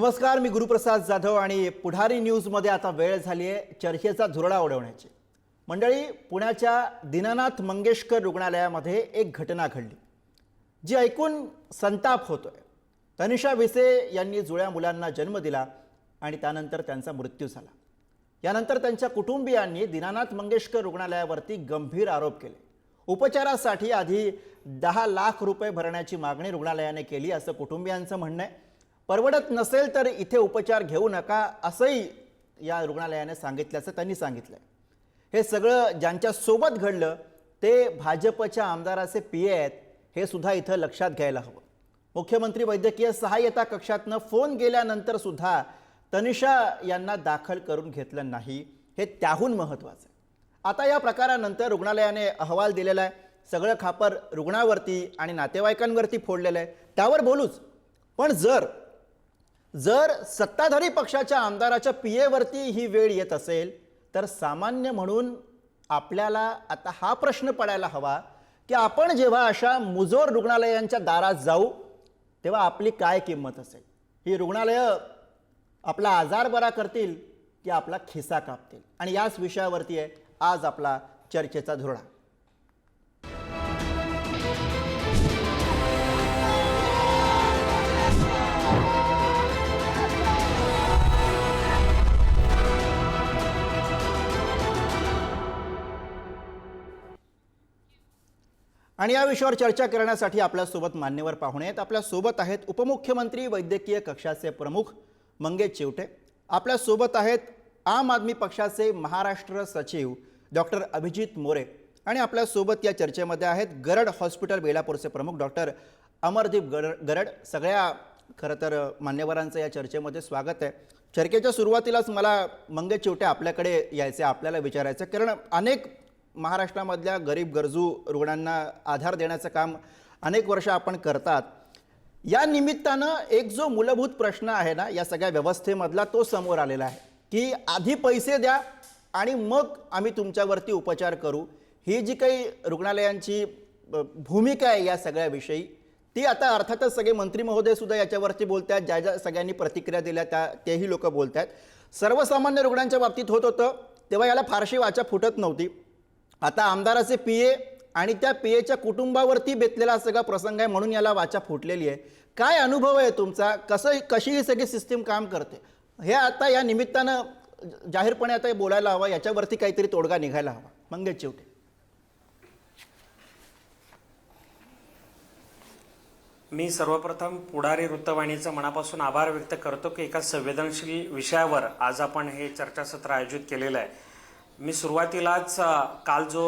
नमस्कार, मी गुरुप्रसाद जाधव आणि पुढारी न्यूजमध्ये आता वेळ झाली आहे चर्चेचा धुरळा उडवण्याची। मंडळी, पुण्याच्या दीनानाथ मंगेशकर रुग्णालयामध्ये एक घटना घडली जी ऐकून संताप होतोय। तनिषा विसे यांनी जुळ्या मुलांना जन्म दिला आणि त्यानंतर त्यांचा मृत्यू झाला। यानंतर त्यांच्या कुटुंबियांनी दीनानाथ मंगेशकर रुग्णालयावरती गंभीर आरोप केले। उपचारासाठी आधी 10 लाख रुपये भरण्याची मागणी रुग्णालयाने केली असं कुटुंबियांचं म्हणणं आहे। परवडत नसेल तर इथे उपचार घेऊ नका असंही या रुग्णालयाने सांगितल्याचं त्यांनी सांगितलंय। हे सगळं ज्यांच्या सोबत घडलं ते भाजपच्या आमदाराचे पीए आहेत हे सुद्धा इथं लक्षात घ्यायला हवं। मुख्यमंत्री वैद्यकीय सहाय्यता कक्षातनं फोन गेल्यानंतर सुद्धा तनिषा यांना दाखल करून घेतलं नाही, हे त्याहून महत्त्वाचं आहे। आता या प्रकारानंतर रुग्णालयाने अहवाल दिलेला आहे। सगळं खापर रुग्णावरती आणि नातेवाईकांवरती फोडलेलं आहे, त्यावर बोलूच। पण जर सत्ताधारी पक्षाच्या आमदाराच्या पीएवरती ही वेळ येत असेल तर सामान्य म्हणून आपल्याला आता हा प्रश्न पडायला हवा की आपण जेव्हा अशा मुजोर रुग्णालयांच्या दारात जाऊ तेव्हा आपली काय किंमत असेल। ही रुग्णालयं आपला आजार बरा करतील की आपला खिसा कापतील, आणि याच विषयावरती आहे आज आपला चर्चेचा धुरळा। आणि या विषयावर चर्चा करण्यासाठी आपल्यासोबत मान्यवर पाहुणे आहेत। आपल्यासोबत आहेत उपमुख्यमंत्री वैद्यकीय कक्षाचे प्रमुख मंगेश चिवटे, आपल्यासोबत आहेत आम आदमी पक्षाचे महाराष्ट्र सचिव डॉक्टर अभिजित मोरे, आणि आपल्यासोबत या चर्चेमध्ये आहेत गरड हॉस्पिटल बेलापूरचे प्रमुख डॉक्टर अमरदीप गरड। सगळ्या खरं तर मान्यवरांचं या चर्चेमध्ये स्वागत आहे। चर्चेच्या सुरुवातीलाच मला मंगेश चिवटे आपल्याकडे यायचे, आपल्याला विचारायचं, कारण अनेक महाराष्ट्रामधल्या गरीब गरजू रुग्णांना आधार देण्याचं काम अनेक वर्ष आपण करतात। या निमित्तानं एक जो मूलभूत प्रश्न आहे ना या सगळ्या व्यवस्थेमधला तो समोर आलेला आहे की आधी पैसे द्या आणि मग आम्ही तुमच्यावरती उपचार करू। ही जी काही रुग्णालयांची भूमिका आहे या सगळ्याविषयी ती आता अर्थातच सगळे मंत्री महोदय सुद्धा याच्यावरती बोलत आहेत, ज्या सगळ्यांनी प्रतिक्रिया दिल्या तेही लोक बोलत आहेत। सर्वसामान्य रुग्णांच्या बाबतीत होत होतं तेव्हा याला फारशी वाचा फुटत नव्हती। आता आमदाराचे पीए आणि त्या पीएच्या कुटुंबावरती बेतलेला सगळा प्रसंग आहे म्हणून याला वाचा फुटलेली आहे। काय अनुभव आहे तुमचा, कशी ही सगळी सिस्टीम काम करते हे आता या निमित्तानं जाहीरपणे आता बोलायला हवं, याच्यावरती काहीतरी तोडगा निघायला हवा। मंगेश चिवटे। मी सर्वप्रथम पुढारी वृत्तवाहिनीचा मनापासून आभार व्यक्त करतो की एका संवेदनशील विषयावर आज आपण हे चर्चासत्र आयोजित केलेलं आहे। मी सुरुवातीलाच काल जो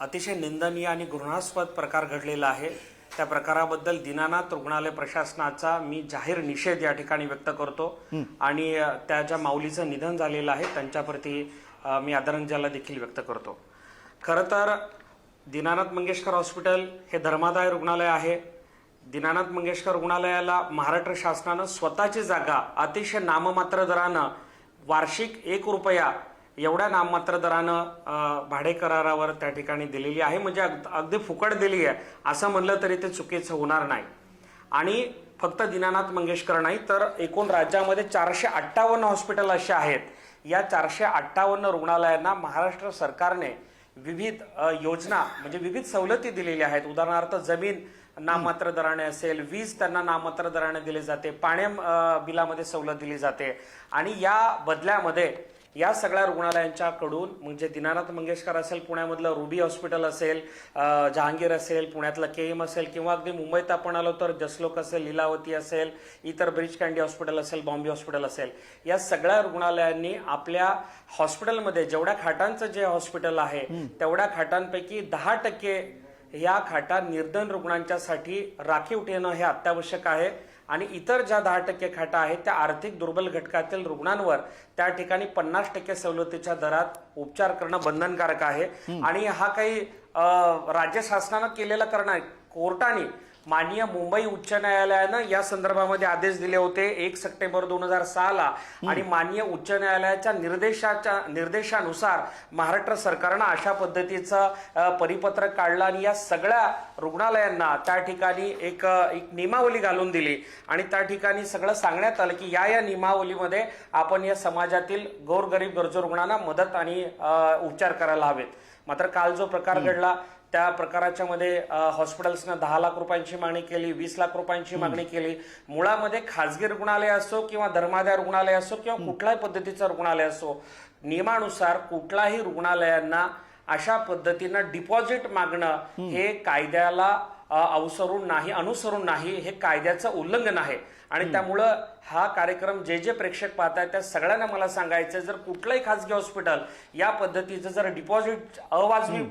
अतिशय निंदनीय आणि घृणास्पद प्रकार घडलेला आहे त्या प्रकाराबद्दल दीनानाथ रुग्णालय प्रशासनाचा मी जाहीर निषेध या ठिकाणी व्यक्त करतो आणि त्या ज्या माऊलीचं निधन झालेलं आहे त्यांच्याप्रती मी आदरांजली देखील व्यक्त करतो। खरं तर दीनानाथ मंगेशकर हॉस्पिटल हे धर्मादाय रुग्णालय आहे। दीनानाथ मंगेशकर रुग्णालयाला महाराष्ट्र शासनानं स्वतःची जागा अतिशय नाममात्र दरानं वार्षिक 1 रुपया एवढ्या नाममात्र दरानं भाडे करारावर त्या ठिकाणी दिलेली आहे, म्हणजे अगदी फुकट दिली आहे असं म्हणलं तरी ते चुकीचं होणार नाही। आणि फक्त दीनानाथ मंगेशकर नाही तर एकूण राज्यामध्ये 458 हॉस्पिटल असे आहेत। या 458 रुग्णालयांना महाराष्ट्र सरकारने विविध योजना म्हणजे विविध सवलती दिलेल्या आहेत। उदाहरणार्थ जमीन नाममात्र दराने असेल, वीज त्यांना नाममात्र दराने दिली जाते, पाण्या बिलामध्ये सवलत दिली जाते, आणि या बदल्यामध्ये या सगळ्या रुग्णालयांच्याकडून म्हणजे दीनानाथ मंगेशकर असेल, पुण्यामधलं रुबी हॉस्पिटल असेल, जहांगीर असेल, पुण्यातलं केएम असेल, किंवा अगदी मुंबईत आपण आलो तर जसलोक असेल, लीलावती असेल, इतर ब्रिज कँडी हॉस्पिटल असेल, बॉम्बे हॉस्पिटल असेल, या सगळ्या रुग्णालयांनी आपल्या हॉस्पिटलमध्ये जेवढ्या खाटांचं जे हॉस्पिटल आहे तेवढ्या खाटांपैकी 10% या खाटा निर्धन रुग्णांच्यासाठी राखीव ठेवणं हे अत्यावश्यक आहे। आणि इतर ज्या 10% खाटा आहेत त्या आर्थिक दुर्बल घटकातील रुग्णांवर त्या ठिकाणी 50% सवलतीच्या दरात उपचार करणं बंधनकारक आहे। आणि हा काही राज्य शासनानं केलेला करणं कोर्टाने माननीय मुंबई उच्च न्यायालयानं या संदर्भामध्ये आदेश दिले होते 1 सप्टेंबर 2006 आणि माननीय उच्च न्यायालयाच्या निर्देशानुसार महाराष्ट्र सरकारनं अशा पद्धतीचं परिपत्रक काढलं आणि या सगळ्या रुग्णालयांना त्या ठिकाणी एक नियमावली घालून दिली आणि त्या ठिकाणी सगळं सांगण्यात आलं की या नियमावलीमध्ये आपण या समाजातील गोरगरीब गरजू रुग्णांना मदत आणि उपचार करायला हवेत. मात्र काल जो प्रकार घडला त्या प्रकाराच्या मध्ये हॉस्पिटल्सनं 10 लाख रुपयांची मागणी केली, 20 लाख रुपयांची मागणी केली. मुळामध्ये खासगी रुग्णालय असो किंवा धर्मादाय रुग्णालय असो किंवा कुठल्याही पद्धतीचं रुग्णालय असो, नियमानुसार कुठल्याही रुग्णालयांना अशा पद्धतीनं डिपॉझिट मागणं हे कायद्याला अनुसरून नाही, हे कायद्याचं उल्लंघन आहे. आणि त्यामुळं हा कार्यक्रम जे प्रेक्षक पाहतायत त्या सगळ्यांना मला सांगायचं, जर कुठलंही खासगी हॉस्पिटल या पद्धतीचं जर डिपॉझिट अवाजवी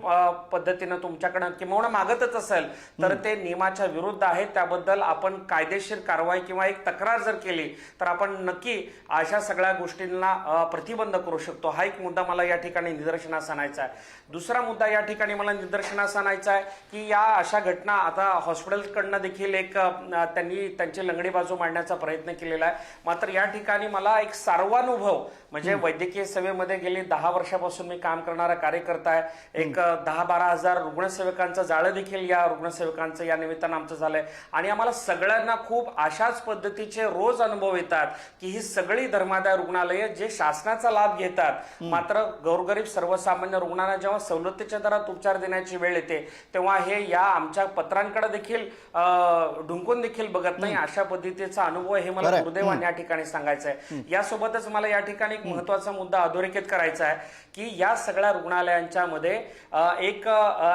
पद्धतीनं तुमच्याकडे किंवा मागतच असेल तर ते नियमाच्या विरुद्ध आहे. त्याबद्दल आपण कायदेशीर कारवाई किंवा एक तक्रार जर केली तर आपण नक्की अशा सगळ्या गोष्टींना प्रतिबंध करू शकतो. हा एक मुद्दा मला या ठिकाणी निदर्शनास आणायचा आहे. दुसरा मुद्दा या ठिकाणी मला निदर्शनास आणायचा आहे की या अशा घटना आता हॉस्पिटलकडनं देखील त्यांनी त्यांची लंगडी बाजू मांडण्याचा प्रयत्न केलेला आहे. मात्र या ठिकाणी मला एक सर्वानुभव म्हणजे वैद्यकीय सेवेमध्ये गेली 10 वर्षापासून मी काम करणारा कार्यकर्ता आहे. एक 10-12 हजार रुग्णसेवकांचं जाळं देखील या रुग्णसेवकांचं या निमित्तानं आमचं झालंय आणि आम्हाला सगळ्यांना खूप अशाच पद्धतीचे रोज अनुभव येतात की ही सगळी धर्मादाय रुग्णालये जे शासनाचा लाभ घेतात मात्र गोरगरीब सर्वसामान्य रुग्णांना जेव्हा सवलतीच्या दरात उपचार देण्याची वेळ येते तेव्हा हे या आमच्या पत्रांकडे देखील ढुंकून देखील बघत नाही. अशा पद्धतीचा अनुभव हे मला दुर्दैवाने या ठिकाणी सांगायचं आहे. यासोबतच मला या ठिकाणी एक महत्वाचा मुद्दा अधोरेखित करायचा आहे की या सगळ्या रुग्णालयांच्या मध्ये एक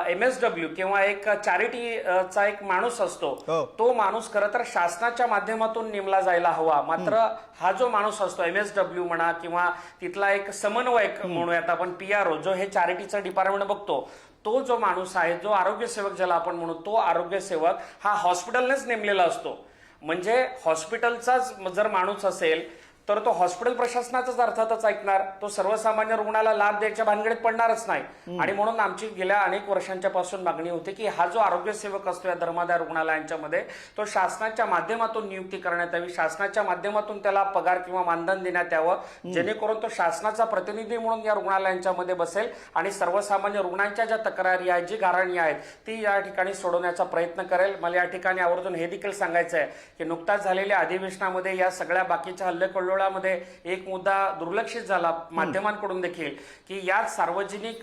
MSW किंवा एक चॅरिटीचा एक माणूस असतो. तो माणूस खरं तर शासनाच्या माध्यमातून नेमला जायला हवा. मात्र हा जो माणूस असतो MSW म्हणा किंवा तिथला एक समन्वयक म्हणूयात आपण PRO जो हे चॅरिटीचं डिपार्टमेंट बघतो, तो जो माणूस आहे, जो आरोग्य सेवक ज्याला आपण म्हणू, तो आरोग्य सेवक हा हॉस्पिटलनेच नेमलेला असतो. म्हणजे हॉस्पिटलचाच जर माणूस असेल तर तो हॉस्पिटल प्रशासनाचाच अर्थातच ऐकणार, तो सर्वसामान्य रुग्णाला लाभ द्यायच्या भानगडीत पडणारच नाही. आणि म्हणून आमची गेल्या अनेक वर्षांच्या पासून मागणी होती की हा जो आरोग्य सेवक असतो या धर्मादाय रुग्णालयांच्या मध्ये तो शासनाच्या माध्यमातून नियुक्ती करण्यात यावी, शासनाच्या माध्यमातून त्याला पगार किंवा मानधन देण्यात यावं, जेणेकरून तो शासनाचा प्रतिनिधी म्हणून या रुग्णालयांच्या मध्ये बसेल आणि सर्वसामान्य रुग्णांच्या ज्या तक्रारी आहेत, जी गाऱ्हाणी आहेत ती या ठिकाणी सोडवण्याचा प्रयत्न करेल. मला या ठिकाणी आवर्जून हे देखील सांगायचं आहे की नुकताच झालेल्या अधिवेशनामध्ये या सगळ्या बाकीच्या हल्लेखोर मध्ये एक मुद्दा दुर्लक्षित झाला माध्यमांकडून देखील की या सार्वजनिक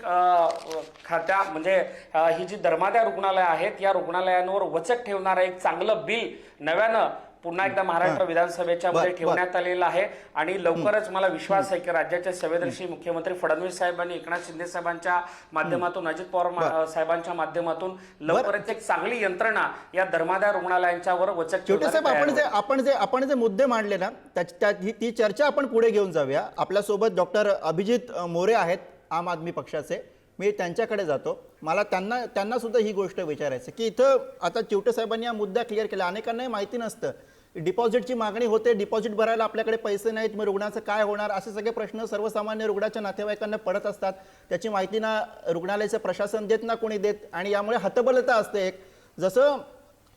खात्या म्हणजे ही जी धर्मादाय रुग्णालय आहेत या रुग्णालयांवर वचक ठेवणारं एक चांगलं बिल नव्यानं पुन्हा एकदा महाराष्ट्र विधानसभेच्या मध्ये ठेवण्यात आलेलं आहे. आणि लवकरच मला विश्वास आहे की राज्याचे संवेदनशील मुख्यमंत्री फडणवीस साहेबांनी एकनाथ शिंदे साहेबांच्या माध्यमातून, अजित पवार साहेबांच्या माध्यमातून लवकरच एक चांगली यंत्रणा या धर्मादाय रुग्णालयांच्यावर वचक ठेवण्यात. आपण जे मुद्दे मांडले ना ती चर्चा आपण पुढे घेऊन जाऊया. आपल्यासोबत डॉक्टर अभिजित मोरे आहेत आम आदमी पक्षाचे. मी त्यांच्याकडे जातो. मला त्यांना सुद्धा ही गोष्ट विचारायचं की इथं आता चिवटे साहेबांनी हा मुद्दा क्लिअर केला. अनेकांनाही माहिती नसतं, डिपॉझिटची मागणी होते, डिपॉझिट भरायला आपल्याकडे पैसे नाहीत, मग रुग्णाचं काय होणार, असे सगळे प्रश्न सर्वसामान्य रुग्णाच्या नातेवाईकांना पडत असतात. त्याची माहिती ना रुग्णालयाचं प्रशासन देत ना कोणी देत आणि यामुळे हतबलता असते. एक जसं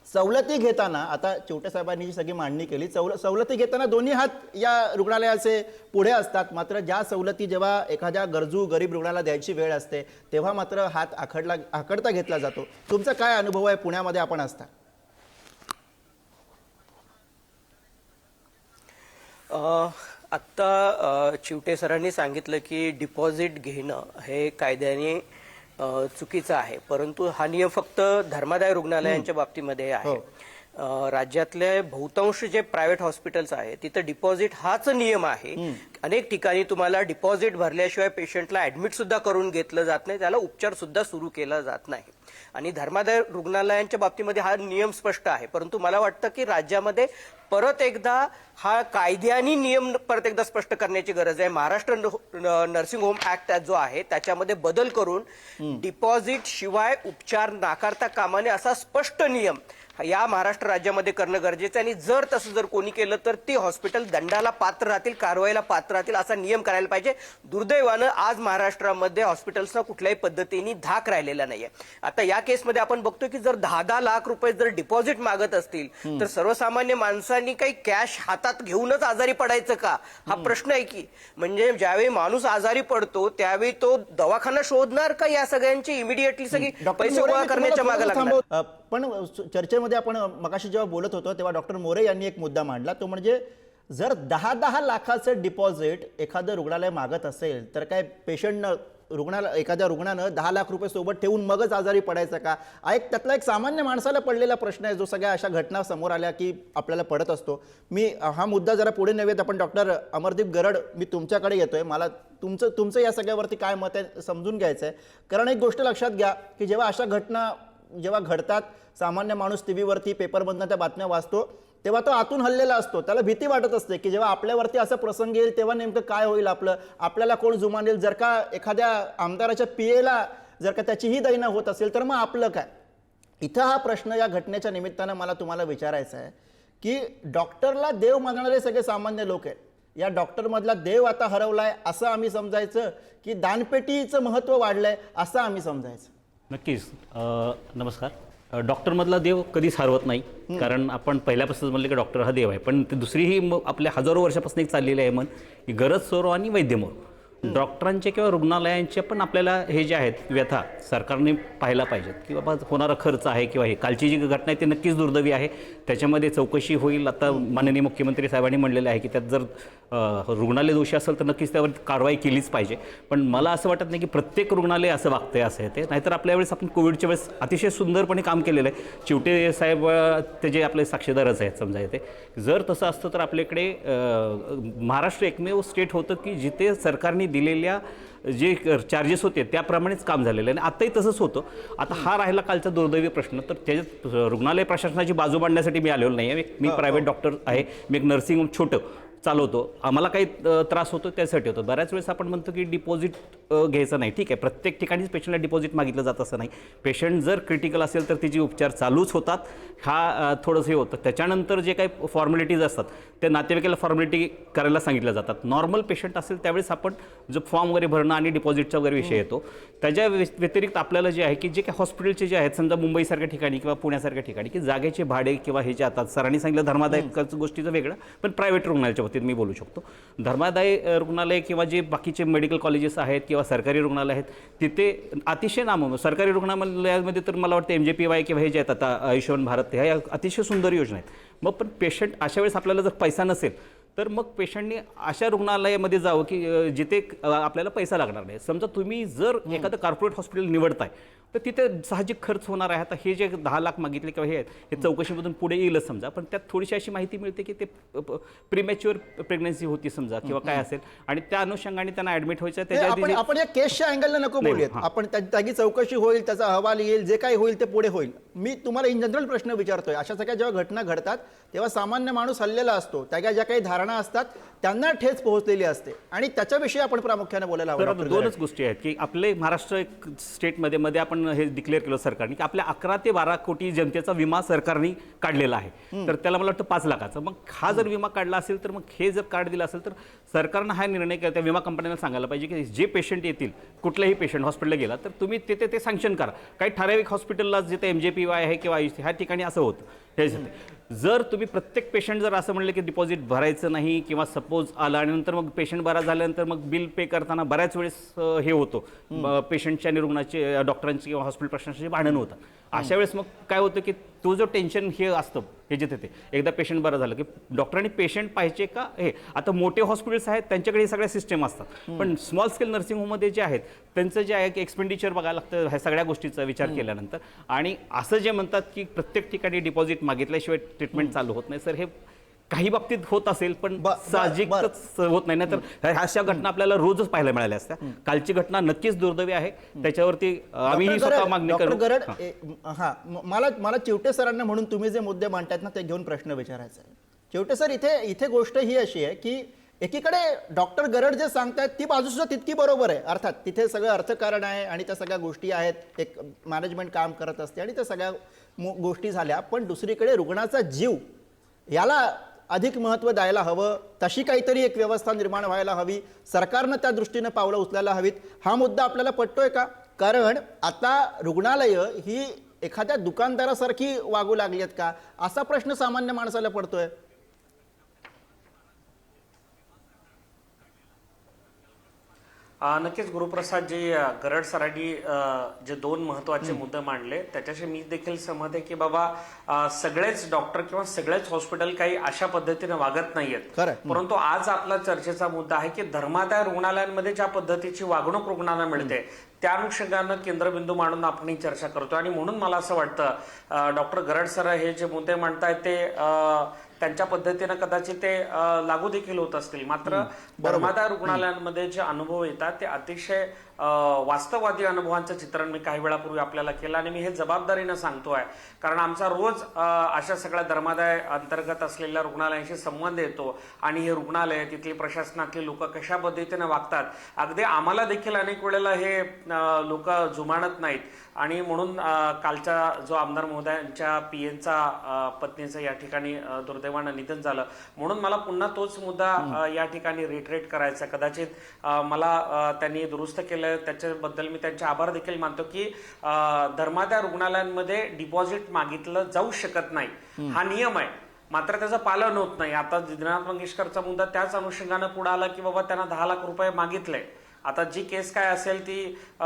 सवलती घेताना आता चिवटे साहेबांनी जी सगळी मांडणी केली, सवलती घेताना दोन्ही हात या रुग्णालयाचे पुढे असतात. मात्र ज्या सवलती जेव्हा एखाद्या गरजू गरीब रुग्णाला द्यायची वेळ असते तेव्हा मात्र हात आखडता घेतला जातो. तुमचा काय अनुभव आहे पुण्यामध्ये आपण असता? आत्ता चिवटे सरांनी सांगितलं की डिपॉझिट घेणं हे कायद्याने चुकीचं आहे, परंतु हा नियम फक्त धर्मादाय रुग्णालयांच्या बाबतीमध्ये आहे. राज्यातले बहुतांश जे प्रायव्हेट हॉस्पिटल्स आहेत तिथं डिपॉझिट हाच नियम आहे. अनेक ठिकाणी तुम्हाला डिपॉझिट भरल्याशिवाय पेशंटला ऍडमिट सुद्धा करून घेतलं जात नाही, त्याला उपचार सुद्धा सुरू केला जात नाही. आणि धर्मादाय रुग्णालयांच्या बाबतीमध्ये हा नियम स्पष्ट आहे. परंतु मला वाटतं की राज्यामध्ये परत एकदा हा कायद्याने नियम परत एकदा स्पष्ट करण्याची गरज आहे. महाराष्ट्र नर्सिंग होम ऍक्ट जो आहे त्याच्यामध्ये बदल करून डिपॉझिट शिवाय उपचार नाकारता कामा नये असा स्पष्ट नियम या महाराष्ट्र राज्यामध्ये करणं गरजेचं आहे आणि जर तसं जर कोणी केलं तर ते हॉस्पिटल दंडाला पात्र राहतील, कारवाईला पात्र राहतील असा नियम करायला पाहिजे. दुर्दैवानं आज महाराष्ट्रामध्ये हॉस्पिटल्सना कुठल्याही पद्धतीने धाक राहिलेला नाहीये. आता या केसमध्ये आपण बघतो की जर 10-10 लाख रुपये जर डिपॉझिट मागत असतील तर सर्वसामान्य माणसांनी काही कॅश हातात घेऊनच आजारी पडायचं का हा प्रश्न आहे की. म्हणजे ज्यावेळी माणूस आजारी पडतो त्यावेळी तो दवाखाना शोधणार का या सगळ्यांची इमिडिएटली सगळी पैसे गोळा करण्याच्या मागे लागणार. पण चर्चेमध्ये आपण मगाशी जेव्हा बोलत होतो तेव्हा डॉक्टर मोरे यांनी एक मुद्दा मांडला, तो म्हणजे जर 10-10 लाखाचं डिपॉझिट एखादं रुग्णालय मागत असेल तर काय एखाद्या रुग्णानं 10 लाख रुपये सोबत ठेवून मगच आजारी पडायचं का? त्यातला एक सामान्य माणसाला पडलेला प्रश्न आहे जो सगळ्या अशा घटना समोर आल्या की आपल्याला पडत असतो. मी हा मुद्दा जरा पुढे नेऊयात. आपण डॉक्टर अमरदीप गरड, मी तुमच्याकडे येतोय. मला तुमचं या सगळ्यावरती काय मत आहे समजून घ्यायचं आहे. कारण एक गोष्ट लक्षात घ्या की जेव्हा अशा घटना जेव्हा घडतात, सामान्य माणूस टीव्हीवरती पेपरमधनं त्या बातम्या वाचतो तेव्हा तो आतून हल्लेला असतो. त्याला भीती वाटत असते की जेव्हा आपल्यावरती असा प्रसंग येईल तेव्हा नेमकं काय होईल, आपल्याला कोण जुमानेल. जर का एखाद्या आमदाराच्या पियेला जर का त्याचीही दैना होत असेल तर मग आपलं काय. इथं हा प्रश्न या घटनेच्या निमित्तानं मला तुम्हाला विचारायचा आहे की डॉक्टरला देव मानणारे सगळे सामान्य लोक आहेत. या डॉक्टरमधला देव आता हरवलाय असं आम्ही समजायचं की दानपेटीचं महत्त्व वाढलंय असं आम्ही समजायचं? नक्कीच. नमस्कार. डॉक्टरमधला देव कधीच हरवत नाही, कारण आपण पहिल्यापासून म्हणले की डॉक्टर हा देव आहे. पण दुसरीही आपल्या हजारो वर्षापासून एक चाललेली आहे म्हण की गरज सोरो आणि वैद्य मोरो. डॉक्टरांचे किंवा रुग्णालयांचे पण आपल्याला हे जे आहेत व्यथा सरकारने पाहायला पाहिजेत की बाबा होणारा खर्च आहे किंवा हे कालची जी घटना आहे ती नक्कीच दुर्दैवी आहे. त्याच्यामध्ये चौकशी होईल. आता माननीय मुख्यमंत्री साहेबांनी म्हणलेलं आहे की त्यात जर रुग्णालय दोषी असेल तर नक्कीच त्यावर कारवाई केलीच पाहिजे. पण मला असं वाटत नाही की प्रत्येक रुग्णालय असं वागतंय असं आहे ते. नाहीतर आपल्या वेळेस आपण कोविडच्या वेळेस अतिशय सुंदरपणे काम केलेलं आहे. चिवटे साहेब ते जे आपले साक्षीदारच आहेत समजा येते. जर तसं असतं तर आपल्याकडे महाराष्ट्र एकमेव स्टेट होतं की जिथे सरकारने दिलेल्या जे चार्जेस होते त्याप्रमाणेच काम झालेलं आहे आणि आत्ताही तसंच होतं. आता हा राहिला कालचा दुर्दैवी प्रश्न. तर त्याच्यात रुग्णालय प्रशासनाची बाजू मांडण्यासाठी मी आलेलो नाही आहे. मी प्रायव्हेट डॉक्टर आहे. मी एक नर्सिंग होम छोटं चालवतो. आम्हाला काही त्रास होतो त्यासाठी होतो. बऱ्याच वेळेस आपण म्हणतो की डिपॉझिट घ्यायचं नाही. ठीक आहे, प्रत्येक ठिकाणीच पेशंटला डिपॉझिट मागितलं जात असं नाही. पेशंट जर क्रिटिकल असेल तर तिचे उपचार चालूच होतात. हा थोडंसं हे होतं. त्याच्यानंतर जे काही फॉर्मॅलिटीज असतात त्या नातेवाईकाला फॉर्मॅलिटी करायला सांगितल्या जातात. नॉर्मल पेशंट असेल त्यावेळेस आपण जो फॉर्म वगैरे भरणं आणि डिपॉझिटचा वगैरे विषय येतो. त्याच्या व्यतिरिक्त आपल्याला जे आहे की जे काही हॉस्पिटलचे जे आहेत समजा मुंबईसारख्या ठिकाणी किंवा पुण्यासारख्या ठिकाणी की जागेचे भाडे किंवा हे जे आता सरांनी सांगितलं धर्मादायक गोष्टीचं वेगळं, पण प्रायव्हेट रुग्णालयाच्या बाबतीत मी बोलू शकतो. धर्मादाय रुग्णालय किंवा जे बाकीचे मेडिकल कॉलेजेस आहेत किंवा सरकारी रुग्णालय आहेत तिथे अतिशय सरकारी रुग्णालयामध्ये तर मला वाटतं MJPY किंवा हे जे आहेत आता आयुष्यमान भारत ह्या अतिशय सुंदर योजना आहेत. मग पण पेशंट अशा वेळेस आपल्याला जर पैसा नसेल तर मग पेशंटने अशा रुग्णालयामध्ये जावं की जिथे आपल्याला पैसा लागणार नाही. समजा तुम्ही जर एखादं कॉर्पोरेट हॉस्पिटल निवडताय तर तिथे साहजिक खर्च होणार आहे. आता हे जे 10 लाख मागितले किंवा हे आहेत हे चौकशीमधून पुढे येईलच समजा, पण त्यात थोडीशी अशी माहिती मिळते की ते प्रीमॅच्युअर प्रेग्नन्सी होती समजा किंवा काय असेल आणि त्या अनुषंगाने त्यांना ऍडमिट व्हायचं. आपण या केसच्या अँगलला नको बोलूयात. आपण त्याची चौकशी होईल, त्याचा अहवाल येईल, जे काही होईल ते पुढे होईल. मी तुम्हाला इन जनरल प्रश्न विचारतोय. अशा सगळ्या जेव्हा घटना घडतात तेव्हा सामान्य माणूस हल्लेला असतो. त्याच्या ज्या काही धारणा असतात त्यांना ठेच पोहोचलेली असते आणि त्याच्याविषयी आपण प्रामुख्याने बोलायला हवं. दोनच गोष्टी आहेत की आपले महाराष्ट्र एक स्टेटमध्ये आपण हे डिक्लेअर केलं सरकारने की आपल्या 11 ते 12 कोटी जनतेचा विमा सरकारने काढलेला आहे. तर त्याला मला वाटतं 5 लाखाचा. मग हा जर विमा काढला असेल तर मग हे जर कार्ड दिलं असेल तर सरकारनं हा निर्णय त्या विमा कंपन्यांना सांगायला पाहिजे की जे पेशंट येतील कुठलाही पेशंट हॉस्पिटलला गेला तर तुम्ही तिथे ते सँक्शन करा. काही ठराविक हॉस्पिटलला जिथे MJPY आहे किंवा ह्या ठिकाणी असं होतं. हे जर तुम्ही प्रत्येक पेशंट जर असं म्हणलं की डिपॉझिट भरायचं नाही किंवा सपोज आला आणि नंतर मग पेशंट बरा झाल्यानंतर मग बिल पे करताना बऱ्याच वेळेस हे होतं पेशंटच्या आणि रुग्णाचे डॉक्टरांचे किंवा हॉस्पिटल प्रशासनाचे भांडण होतं. अशा वेळेस मग काय होतं की तो जो टेन्शन हे असतं हे जे तिथे एकदा पेशंट बरं झालं की डॉक्टरांनी पेशंट पाहिजे का हे. आता मोठे हॉस्पिटल्स आहेत त्यांच्याकडे हे सगळ्या सिस्टम असतात, पण स्मॉल स्केल नर्सिंग होममध्ये जे आहेत त्यांचं जे आहे की एक्सपेंडिचर बघायला लागतं ह्या सगळ्या गोष्टीचा विचार केल्यानंतर. आणि असं जे म्हणतात की प्रत्येक ठिकाणी डिपॉझिट मागितल्याशिवाय ट्रीटमेंट चालू होत नाही सर, हे काही बाबतीत होत असेल पण साहजिकच होत नाही. तर अशा घटना आपल्याला रोजच पाहायला मिळाल्या असत्या. कालची घटना नक्कीच दुर्दैवी आहे. त्याच्यावरती आम्ही स्वतः मागणी करू. मला चिवटे सरांना म्हणून तुम्ही जे मुद्दे मांडतायत ना ते घेऊन प्रश्न विचारायचा आहे. चिवटे सर, इथे गोष्ट ही अशी आहे की एकीकडे डॉक्टर गरड जे सांगतायत ती बाजू सुद्धा तितकी बरोबर आहे. अर्थात तिथे सगळं अर्थकारण आहे आणि त्या सगळ्या गोष्टी आहेत, एक मॅनेजमेंट काम करत असते आणि त्या सगळ्या गोष्टी झाल्या. पण दुसरीकडे रुग्णाचा जीव याला अधिक महत्त्व द्यायला हवं, तशी काहीतरी एक व्यवस्था निर्माण व्हायला हवी, सरकारनं त्या दृष्टीने पावलं उचलायला हवीत. हा मुद्दा आपल्याला पटतोय का? कारण आता रुग्णालयं ही एखाद्या दुकानदारासारखी वागू लागली आहेत का, असा प्रश्न सामान्य माणसाला पडतोय. नक्कीच गुरुप्रसाद जी गरड सरांनी जे दोन महत्वाचे मुद्दे मांडले त्याच्याशी मी देखील सहमत आहे की बाबा सगळेच डॉक्टर किंवा सगळेच हॉस्पिटल काही अशा पद्धतीने वागत नाहीयेत. परंतु आज आपला चर्चेचा मुद्दा आहे की धर्मादाय रुग्णालयांमध्ये ज्या पद्धतीची वागणूक रुग्णांना मिळते त्या अनुषंगानं केंद्रबिंदू मांडून आपण ही चर्चा करतो. आणि म्हणून मला असं वाटतं डॉक्टर गरड सर हे जे मुद्दे मांडतायत ते त्यांच्या पद्धतीनं कदाचित ते लागू देखील होत असतील. मात्र धर्मादाय रुग्णालयांमध्ये जे अनुभव येतात ते अतिशय वास्तववादी अनुभवांचं चित्रण मी काही वेळापूर्वी आपल्याला केलं आणि मी हे जबाबदारीनं सांगतोय कारण आमचा रोज अशा सगळ्या धर्मादाय अंतर्गत असलेल्या रुग्णालयांशी संबंध येतो आणि हे रुग्णालय तिथली प्रशासनातली लोक कशा पद्धतीने वागतात अगदी आम्हाला देखील अनेक वेळेला हे लोक जुमानत नाहीत. आणि म्हणून कालच्या जो आमदार महोदयांच्या पीएनचा पत्नीचं या ठिकाणी दुर्दैवानं निधन झालं म्हणून मला पुन्हा तोच मुद्दा या ठिकाणी रिट्रेट करायचा. कदाचित मला त्यांनी दुरुस्त केलं त्याच्याबद्दल मी त्यांचे आभार देखील मानतो की धर्मादाय रुग्णालयांमध्ये डिपॉझिट मागितलं जाऊ शकत नाही हा नियम आहे मात्र त्याचं पालन होत नाही. आता दीनानाथ मंगेशकरचा मुद्दा त्याच अनुषंगानं पुढे आला की बाबा त्यांना 10 लाख रुपये मागितले. आता जी केस काय असेल ती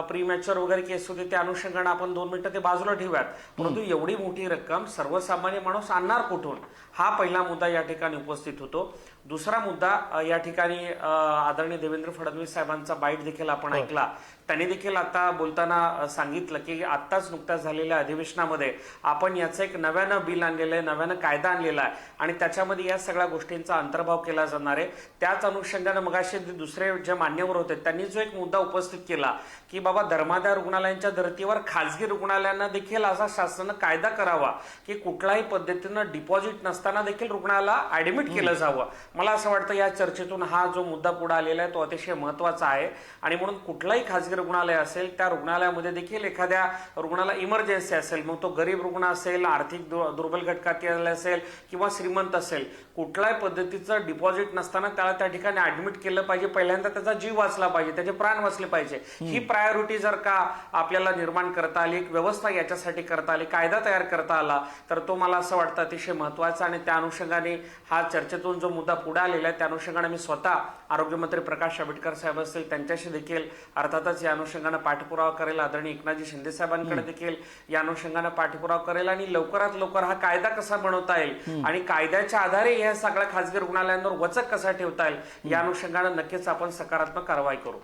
प्रीमॅच्युअर वगैरे केस होती त्या अनुषंगाने आपण 2 मिनिटं ते बाजूला ठेवूयात. परंतु एवढी मोठी रक्कम सर्वसामान्य माणूस आणणार कुठून हा पहिला मुद्दा या ठिकाणी उपस्थित होतो. दुसरा मुद्दा या ठिकाणी आदरणीय देवेंद्र फडणवीस साहेबांचा बाईट देखील आपण ऐकला. त्यांनी देखील आता बोलताना सांगितलं की आत्ताच नुकत्याच झालेल्या अधिवेशनामध्ये आपण याचं एक नव्यानं बिल आणलेलं आहे, नव्यानं कायदा आणलेला आहे आणि त्याच्यामध्ये या सगळ्या गोष्टींचा अंतर्भाव केला जाणार आहे. त्याच अनुषंगाने मगाशी दुसरे जे मान्यवर होते त्यांनी जो एक मुद्दा उपस्थित केला की बाबा धर्मादाय रुग्णालयांच्या धर्तीवर खाजगी रुग्णालयांना देखील असा शासनानं कायदा करावा की कुठल्याही पद्धतीनं डिपॉझिट नसताना देखील रुग्णाला ऍडमिट केलं जावं. मला असं वाटतं या चर्चेतून हा जो मुद्दा पुढे आलेला आहे तो अतिशय महत्वाचा आहे. आणि म्हणून कुठलाही खाजगी रुग्णालय असेल त्या रुग्णालयामध्ये देखील एखाद्या रुग्णाला इमर्जन्सी असेल मग तो गरीब रुग्ण असेल, आर्थिक दुर्बल घटकातील असेल किंवा श्रीमंत असेल, कुठल्याही पद्धतीचं डिपॉझिट नसताना त्याला त्या ठिकाणी ऍडमिट केलं पाहिजे. पहिल्यांदा त्याचा जीव वाचला पाहिजे, त्याचे प्राण वाचले पाहिजे. ही प्रायोरिटी जर का आपल्याला निर्माण करता आली, एक व्यवस्था याच्यासाठी करता आली, कायदा तयार करता आला तर तो मला असं वाटतं अतिशय महत्वाचा. आणि त्या अनुषंगाने हा चर्चेतून जो मुद्दा पुढे आलेला आहे त्या अनुषंगाने मी स्वतः आरोग्यमंत्री प्रकाश आंबेडकर साहेब असतील त्यांच्याशी देखील अर्थातच या अनुषंगाने पाठपुरावा करेल. आदरणीय एकनाथजी शिंदे साहेबांकडे देखील या अनुषंगाने पाठपुरावा करेल आणि लवकरात लवकर हा कायदा कसा बनवता येईल आणि कायद्याच्या आधारे या सगळ्या खाजगी रुग्णालयांवर वचक कसा ठेवता येईल या अनुषंगाने नक्कीच आपण सकारात्मक कारवाई करू.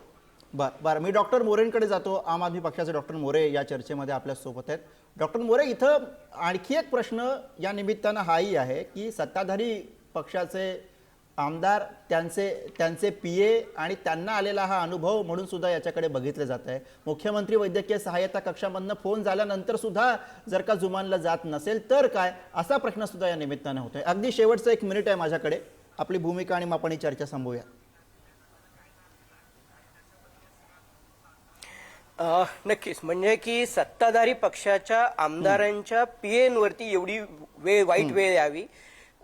बरं मी डॉक्टर मोरेंकडे जातो. आम आदमी पक्षाचे डॉक्टर मोरे या चर्चेमध्ये आपल्या सोबत आहेत. डॉक्टर मोरे, इथं आणखी एक प्रश्न या निमित्तानं हाही आहे की सत्ताधारी पक्षाचे आमदार त्यांचे पीए आणि त्यांना आलेला हा अनुभव म्हणून सुद्धा याच्याकडे बघितलं जात आहे. मुख्यमंत्री वैद्यकीय सहाय्यता कक्षामधनं फोन झाल्यानंतर सुद्धा जर का जुमानलं जात नसेल तर काय, असा प्रश्न सुद्धा या निमित्तानं होतोय. अगदी शेवटचं 1 मिनिट आहे माझ्याकडे, आपली भूमिका आणि मग आपण ही चर्चा संपवूया. नक्कीच, म्हणजे की सत्ताधारी पक्षाच्या आमदारांच्या पीएनवरती एवढी वाईट वेळ यावी.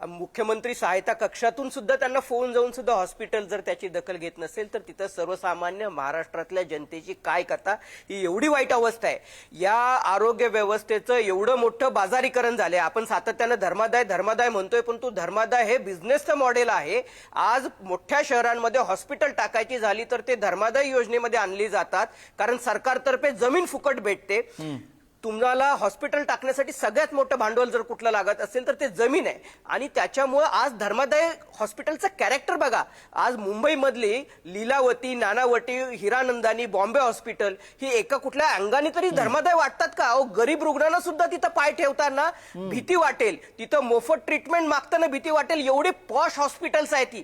मुख्यमंत्री सहायता कक्षातून सुद्धा त्यांना फोन जाऊन सुद्धा हॉस्पिटल जर त्याची दखल घेत नसेल तर तिथं सर्वसामान्य महाराष्ट्रातल्या जनतेची काय कथा, ही एवढी वाईट अवस्था आहे. या आरोग्य व्यवस्थेचं एवढं मोठं बाजारीकरण झालंय. आपण सातत्यानं धर्मादाय म्हणतोय पण तो धर्मादाय हे बिझनेसचं मॉडेल आहे. आज मोठ्या शहरांमध्ये हॉस्पिटल टाकायची झाली तर ते धर्मादाय योजनेमध्ये आणली जातात कारण सरकारतर्फे जमीन फुकट भेटते. तुम्हाला हॉस्पिटल टाकण्यासाठी सगळ्यात मोठं भांडवल जर कुठलं लागत असेल तर ते जमीन आहे. आणि त्याच्यामुळे आज धर्मादाय हॉस्पिटलचं कॅरेक्टर बघा. आज मुंबईमधली लीलावती, नानावटी, हिरानंदानी, बॉम्बे हॉस्पिटल ही एका कुठल्या अंगाने तरी धर्मादाय वाटतात का? अहो, गरीब रुग्णांना सुद्धा तिथं पाय ठेवताना भीती वाटेल, तिथं मोफत ट्रीटमेंट मागताना भीती वाटेल. एवढी पॉश हॉस्पिटल्स आहेत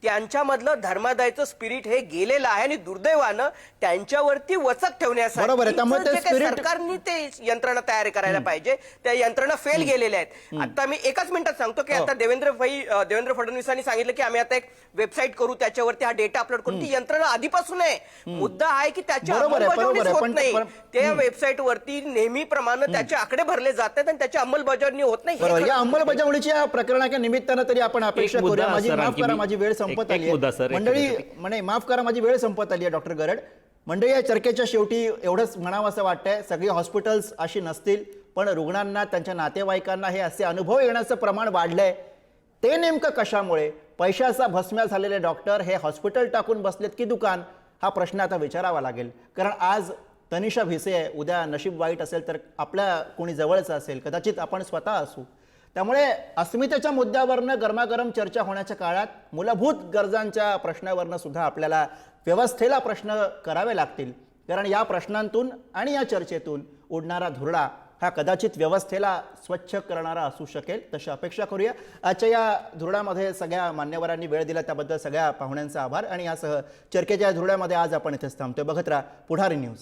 त्यांच्यामधलं धर्मादायचं स्पिरिट हे गेलेलं आहे आणि दुर्दैवानं त्यांच्यावरती वचक ठेवण्यासाठी बरोबर आहे. त्यामुळे ते जे काही spirit- सरकारने ते यंत्रणा तयार करायला पाहिजे त्या यंत्रणा फेल गेलेल्या आहेत. आता मी एकाच मिनिटात सांगतो की आता देवेंद्र फडणवीसांनी सांगितलं की आम्ही आता एक वेबसाईट करू, त्याच्यावरती हा डेटा अपलोड करू. ती यंत्रणा आधीपासून आहे. मुद्दा आहे की त्याची बरोबर आहे, अंमलबजावणीच बरोबर आहे. होत पण- नाही. पण- त्या वेबसाईटवरती नेहमीप्रमाणे त्याचे आकडे भरले जात आहेत आणि त्याची अंमलबजावणी होत नाही. हे बरोबर. या खरं- अंमलबजावणीच्या प्रकरणाच्या निमित्तानं तरी आपण अपेक्षा मुद्दा करूया. माझी सर, माफ आणखी करा, मी- माझी वेळ संपत एक आली मुद्दा सर, आहे एक मंडळी. त्याच्यासाठी. म्हणे माफ करा, माझी वेळ संपत आली आहे डॉक्टर गरड. मंडळी, या चर्चेच्या शेवटी एवढंच म्हणावं असं वाटतंय, सगळी हॉस्पिटल्स अशी नसतील, पण रुग्णांना त्यांच्या नातेवाईकांना हे असे अनुभव येण्याचं प्रमाण वाढलंय. ते नेमकं कशामुळे? पैशाचा भस्म्या झालेले डॉक्टर हे हॉस्पिटल टाकून बसलेत की दुकान? हा प्रश्न आता विचारावा लागेल. कारण आज तनिषा भिसे आहे, उद्या नशीब वाईट असेल तर आपल्या कोणी जवळचं असेल, कदाचित आपण स्वतः असू. त्यामुळे अस्मितेच्या मुद्द्यावरनं गरमागरम चर्चा होण्याच्या काळात मूलभूत गरजांच्या प्रश्नावरनं सुद्धा आपल्याला व्यवस्थेला प्रश्न करावे लागतील. कारण या प्रश्नांतून आणि या चर्चेतून उडणारा धुरळा हा कदाचित व्यवस्थेला स्वच्छ करणारा असू शकेल, तशी अपेक्षा करूया. आजच्या या धुरळ्यामध्ये सगळ्या मान्यवरांनी वेळ दिला त्याबद्दल सगळ्या पाहुण्यांचा आभार. आणि यासह चर्चेच्या धुरळ्यामध्ये आज आपण इथेच थांबतोय. बघत राहा पुढारी न्यूज.